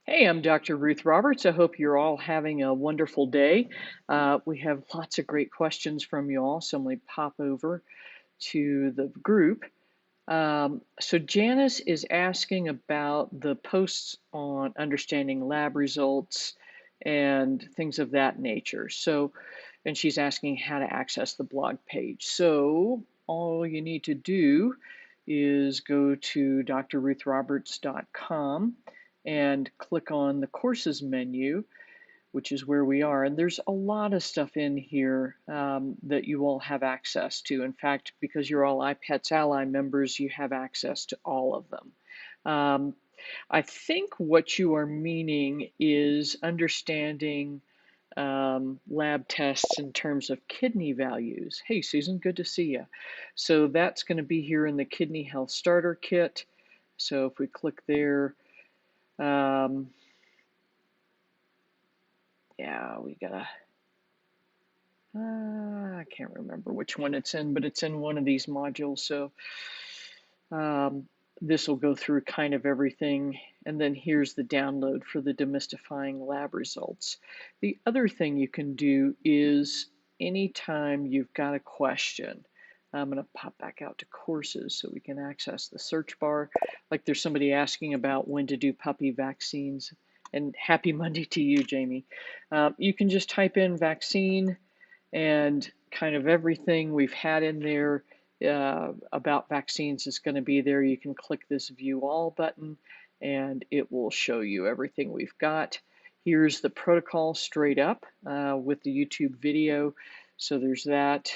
Hey, I'm Dr. Ruth Roberts. I hope you're all having a wonderful day. We have lots of great questions from you all, so I'm going to pop over to the group. So Janice is asking about the posts on understanding lab results and things of that nature. And she's asking how to access the blog page. So all you need to do is go to drruthroberts.com and click on the courses menu, which is where we are. And there's a lot of stuff in here that you all have access to. In fact, because you're all Ipets Ally members, you have access to all of them. I think what you are meaning is understanding lab tests in terms of kidney values. Hey, Susan, good to see you. So that's going to be here in the Kidney Health Starter Kit. So if we click there, um, yeah, we gotta, I can't remember which one it's in, but it's in one of these modules. So this will go through kind of everything. And then here's the download for the demystifying lab results. The other thing you can do is anytime you've got a question, I'm going to pop back out to courses so we can access the search bar. Like there's somebody asking about when to do puppy vaccines. And happy Monday to you, Jamie. You can just type in vaccine and kind of everything we've had in there about vaccines is going to be there. You can click this View All button and it will show you everything we've got. Here's the protocol straight up with the YouTube video. So there's that.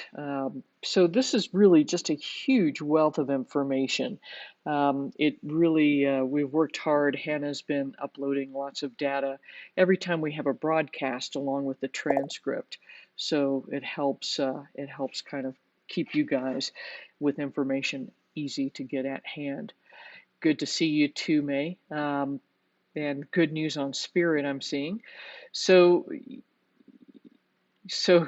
So this is really just a huge wealth of information. It really, we've worked hard. Hannah's been uploading lots of data every time we have a broadcast along with the transcript. So it helps kind of keep you guys with information easy to get at hand. Good to see you too, May. And good news on Spirit I'm seeing. So, so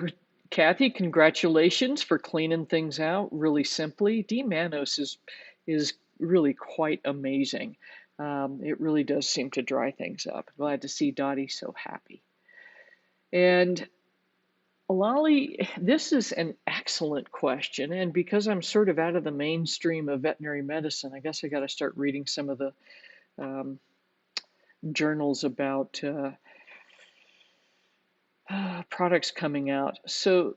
Kathy, congratulations for cleaning things out really simply. D Manos is really quite amazing. It really does seem to dry things up. Glad to see Dottie so happy. And Lolly, this is an excellent question, and because I'm sort of out of the mainstream of veterinary medicine, I guess I got to start reading some of the um, journals about products coming out. So,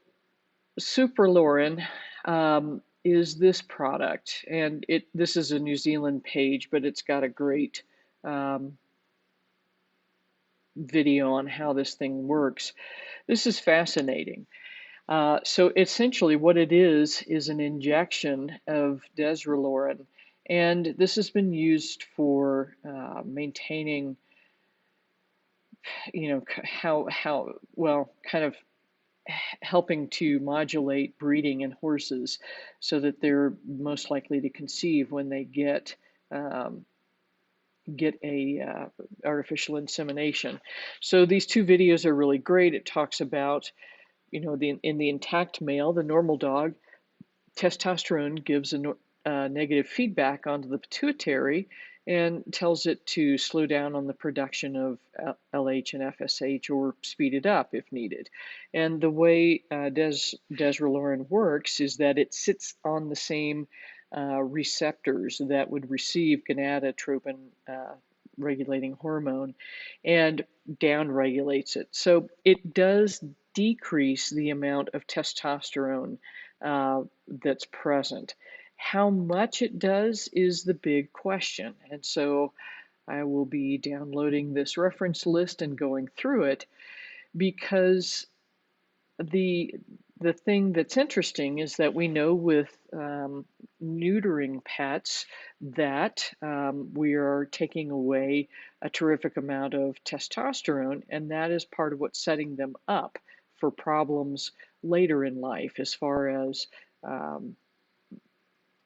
Superlorin is this product, and this is a New Zealand page, but it's got a great um, video on how this thing works. This is fascinating. So essentially what it is an injection of desralorin, and this has been used for maintaining, kind of helping to modulate breeding in horses so that they're most likely to conceive when they um, get a artificial insemination. So these two videos are really great. It talks about in the intact male, the normal dog, testosterone gives a negative feedback onto the pituitary and tells it to slow down on the production of LH and FSH or speed it up if needed. And the way desralorin works is that it sits on the same receptors that would receive gonadotropin regulating hormone and down regulates it. So it does decrease the amount of testosterone that's present. How much it does is the big question. And so I will be downloading this reference list and going through it because the the thing that's interesting is that we know with neutering pets that we are taking away a terrific amount of testosterone, and that is part of what's setting them up for problems later in life as far as um,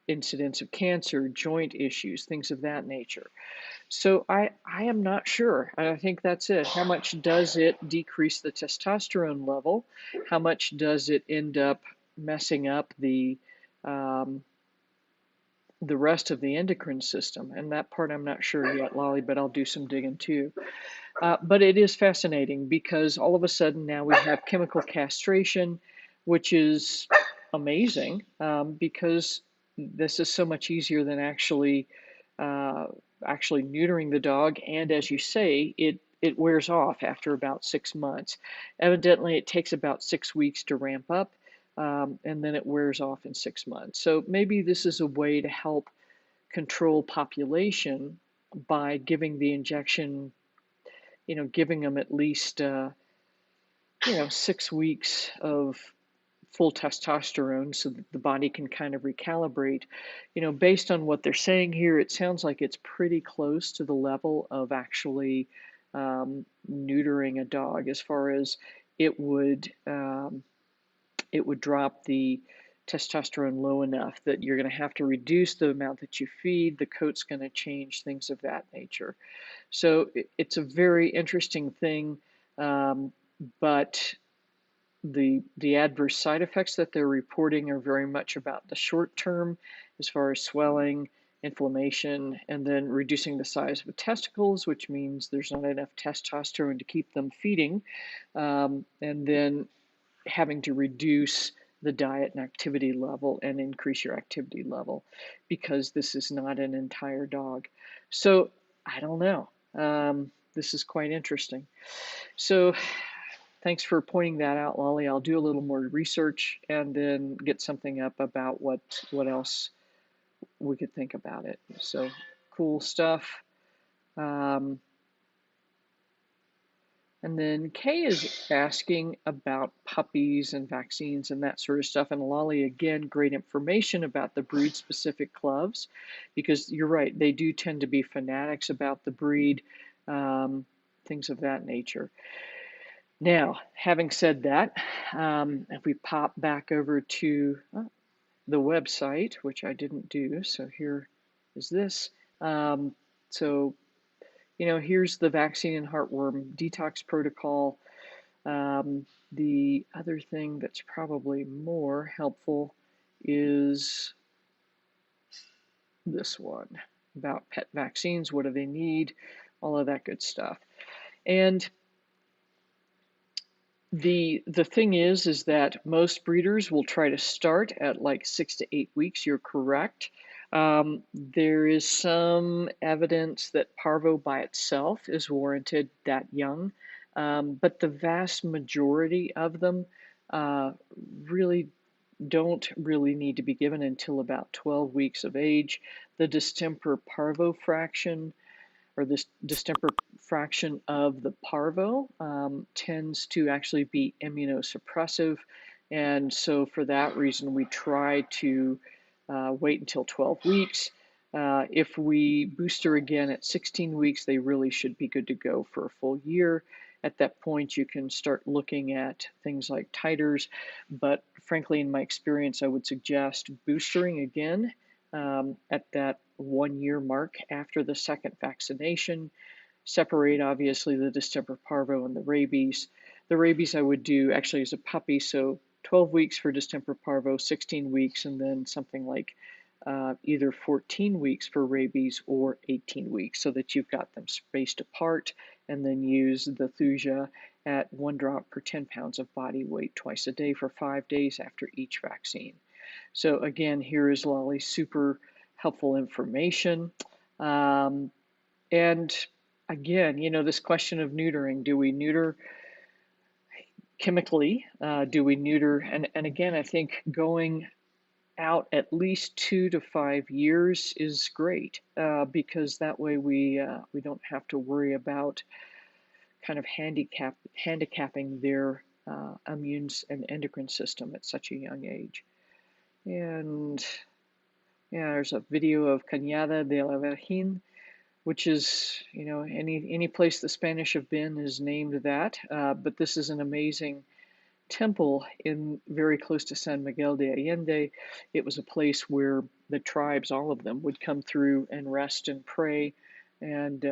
incidence of cancer, joint issues, things of that nature. So I am not sure. I think that's it. How much does it decrease the testosterone level? How much does it end up messing up the the rest of the endocrine system. And that part I'm not sure yet, Lolly, but I'll do some digging too. But it is fascinating because all of a sudden now we have chemical castration, which is amazing because this is so much easier than uh, actually neutering the dog. And as you say, it wears off after about 6 months. Evidently, it takes about 6 weeks to ramp up, and then it wears off in 6 months. So maybe this is a way to help control population by giving the injection, giving them at least, 6 weeks of full testosterone so that the body can kind of recalibrate. Based on what they're saying here, it sounds like it's pretty close to the level of actually neutering a dog, as far as it would it would drop the testosterone low enough that you're going to have to reduce the amount that you feed, the coat's going to change, things of that nature. So it's a very interesting thing, but the adverse side effects that they're reporting are very much about the short term, as far as swelling, inflammation, and then reducing the size of the testicles, which means there's not enough testosterone to keep them feeding, and then having to reduce the diet and activity level and increase your activity level, because this is not an entire dog. So I don't know. This is quite interesting. So thanks for pointing that out, Lolly. I'll do a little more research and then get something up about what else we could think about it. So cool stuff. And then Kay is asking about puppies and vaccines and that sort of stuff. And Lolly, again, great information about the breed-specific clubs, because you're right, they do tend to be fanatics about the breed, things of that nature. Now, having said that, if we pop back over to the website, which I didn't do, so here is this. So here's the vaccine and heartworm detox protocol. The other thing that's probably more helpful is this one about pet vaccines. What do they need? All of that good stuff. And the thing is that most breeders will try to start at like 6 to 8 weeks. You're correct. There is some evidence that parvo by itself is warranted that young, but the vast majority of them really don't really need to be given until about 12 weeks of age. The distemper parvo fraction, or this distemper fraction of the parvo, tends to actually be immunosuppressive. And so for that reason, we try to wait until 12 weeks. If we booster again at 16 weeks, they really should be good to go for a full year. At that point, you can start looking at things like titers. But frankly, in my experience, I would suggest boostering again at that 1 year mark after the second vaccination. Separate, obviously, the distemper parvo and the rabies. The rabies I would do actually as a puppy, so 12 weeks for distemper parvo, 16 weeks, and then something like either 14 weeks for rabies or 18 weeks, so that you've got them spaced apart, and then use the Thuja at 1 drop per 10 pounds of body weight twice a day for 5 days after each vaccine. So again, here is Lolly's super helpful information. And again, this question of neutering, do we neuter chemically? Do we neuter? And again, I think going out at least 2 to 5 years is great, because that way we don't have to worry about kind of handicapping their immune and endocrine system at such a young age. And yeah, there's a video of Cañada de la Virgen, which is, any place the Spanish have been is named that. But this is an amazing temple very close to San Miguel de Allende. It was a place where the tribes, all of them, would come through and rest and pray. And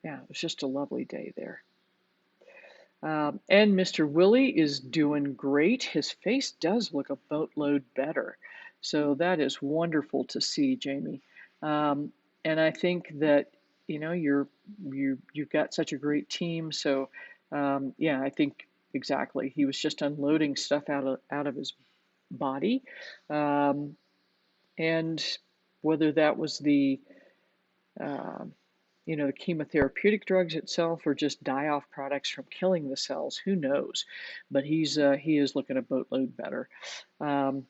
yeah, it was just a lovely day there. And Mr. Willie is doing great. His face does look a boatload better. So that is wonderful to see, Jamie. And I think that you've got such a great team. So yeah, I think exactly. He was just unloading stuff out of his body, um, and whether that was uh, the chemotherapeutic drugs itself or just die-off products from killing the cells, who knows? But he is looking a boatload better. Um,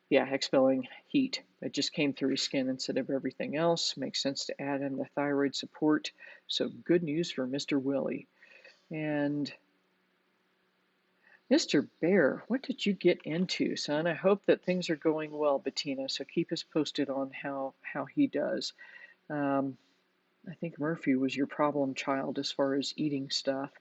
yeah, expelling heat. It just came through his skin instead of everything else. Makes sense to add in the thyroid support. So good news for Mr. Willie. And Mr. Bear, what did you get into, son? I hope that things are going well, Bettina. So keep us posted on how he does. Um, I think Murphy was your problem child as far as eating stuff.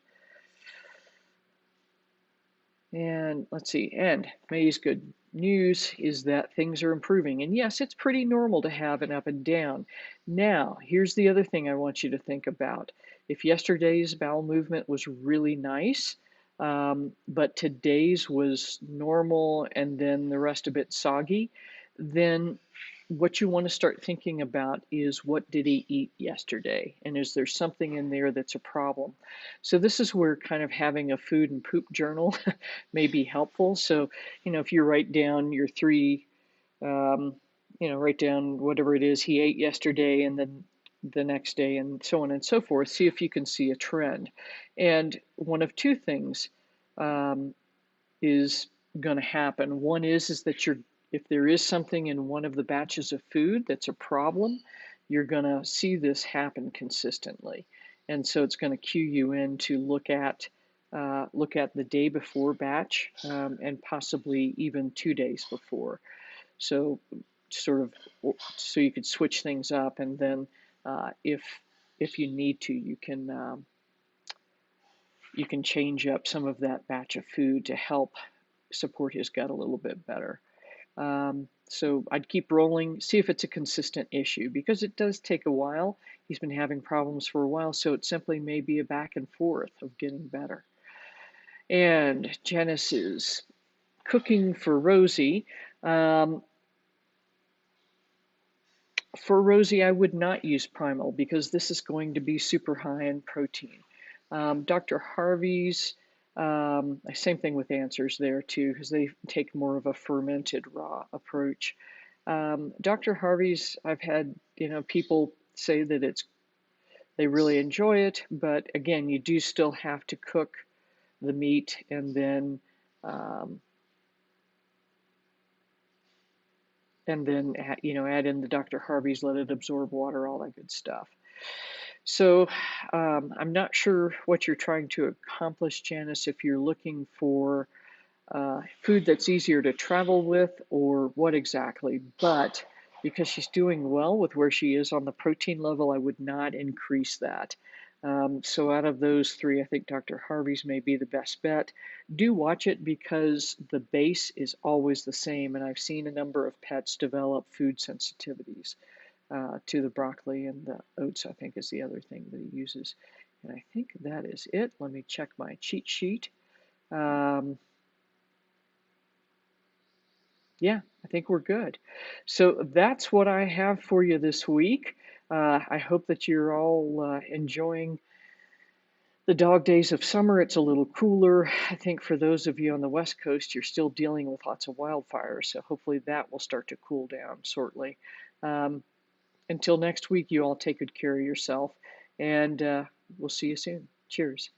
And let's see, and May's good news is that things are improving. And yes, it's pretty normal to have an up and down. Now, here's the other thing I want you to think about. If yesterday's bowel movement was really nice, but today's was normal and then the rest of it soggy, then what you want to start thinking about is what did he eat yesterday? And is there something in there that's a problem? So this is where kind of having a food and poop journal may be helpful. So, if you write down your three, um, write down whatever it is he ate yesterday and then the next day and so on and so forth, see if you can see a trend. And one of two things um, is going to happen. One is that if there is something in one of the batches of food that's a problem, you're going to see this happen consistently. And so it's going to cue you in to look at the day before batch, and possibly even 2 days before. So sort of so you could switch things up, and then if you need to, you can change up some of that batch of food to help support his gut a little bit better. So I'd keep rolling, see if it's a consistent issue, because it does take a while. He's been having problems for a while, so it simply may be a back and forth of getting better. And Janice is cooking for Rosie. Um, for Rosie, I would not use Primal because this is going to be super high in protein. Dr. Harvey's, same thing with Answers there too, because they take more of a fermented raw approach. Dr. Harvey's, I've had people say that they really enjoy it, but again, you do still have to cook the meat and then um, add in the Dr. Harvey's, let it absorb water, all that good stuff. So I'm not sure what you're trying to accomplish, Janice, if you're looking for food that's easier to travel with or what exactly, but because she's doing well with where she is on the protein level, I would not increase that. So out of those three, I think Dr. Harvey's may be the best bet. Do watch it because the base is always the same, and I've seen a number of pets develop food sensitivities to the broccoli, and the oats, I think, is the other thing that he uses. And I think that is it. Let me check my cheat sheet. Yeah, I think we're good. So that's what I have for you this week. I hope that you're all enjoying the dog days of summer. It's a little cooler. I think for those of you on the West Coast, you're still dealing with lots of wildfires, so hopefully that will start to cool down shortly. Um, until next week, you all take good care of yourself, and we'll see you soon. Cheers.